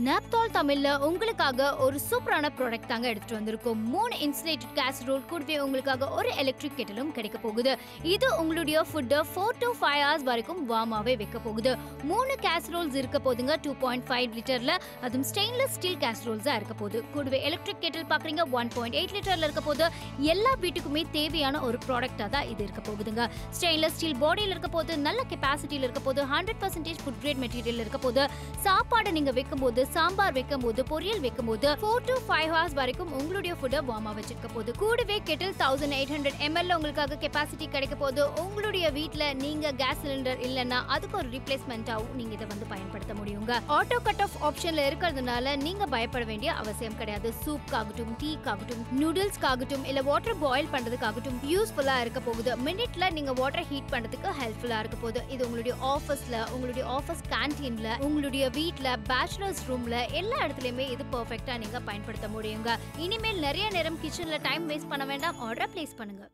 Naphthol தமிழ்ல உங்களுக்காக ஒரு சூப்பரான ப்ராடக்ட் தாங்க எடுத்துட்டு வந்திருக்கோம். 3 இன்சுலேட்டட் கேசரோல் கூடவே உங்களுக்காக ஒரு எலக்ட்ரிக் கெட்டலும் கிடைக்க போகுது. இது உங்களுடைய ஃபுட்டை 4 to 5 hours வரைக்கும் வார்மாவே வைக்க போகுது. 3 கேசரோல்ஸ் இருக்க போதுங்க. 2.5 லிட்டர்ல, அதுவும் ஸ்டெயின்லெஸ் ஸ்டீல் கேசரோல்ஸா இருக்க போகுது. கூடவே எலக்ட்ரிக் கெட்டல் பாக்குறீங்க 1.8 லிட்டர்ல இருக்க போது. எல்லா வீட்டுக்குமே தேவையான ஒரு ப்ராடக்டா தான் இது இருக்க போகுதுங்க. ஸ்டெயின்லெஸ் ஸ்டீல் பாடியில் இருக்க போது, நல்ல கெப்பாசிட்டியில் இருக்க போது, 100% ஃபுட் கிரேட் மெட்டீரியல் இருக்க போது. சாப்பாடு நீங்க வைக்கும்போது, சாம்பார் வைக்கும்போது, பொரியல் வைக்கும்போது 4 to 5 hours வரைக்கும் உங்களுடைய ஃபுட்டை வார்மா வச்சிருக்க போது. கூடவே கெட்டில் 1800 ml உங்களுக்காக கெப்பாசிட்டி கிடைக்க போது. உங்களுடைய வீட்ல நீங்க கேஸ் சிலிண்டர் இல்லைன்னா அதுக்கு ஒரு ரீப்ளேஸ்மெண்டாவும் நீங்க இதை பயன்படுத்த முடியுங்க. ஆட்டோ கட் ஆஃப் ஆப்ஷன்ல இருக்கிறதுனால நீங்க பயப்பட வேண்டிய அவசியம் கிடையாது. சூப்காகட்டும், டீக்காகட்டும், நூடுல்ஸ்காகட்டும், இல்ல வாட்டர் பாயில் பண்றதுக்காகட்டும் யூஸ்ஃபுல்லா இருக்க போகுது. மினிட்ல நீங்க வாட்டர் ஹீட் பண்றதுக்கு ஹெல்ப்ஃபுல்லா இருக்க போகுது. இது உங்களுடைய ஆஃபீஸ்ல, உங்களுடைய ஆஃபீஸ் கேன்டீன்ல, உங்களுடைய வீட்ல, பேச்சுலர்ஸ் ரூம்ல எல்லா இடத்துலயுமே இது பெர்ஃபெக்ட்டா நீங்க பயன்படுத்த முடியுங்க. இனிமேல் நிறைய நேரம் கிச்சன்ல டைம் வேஸ்ட் பண்ண வேண்டாம். ஆர்டர் பிளேஸ் பண்ணுங்க.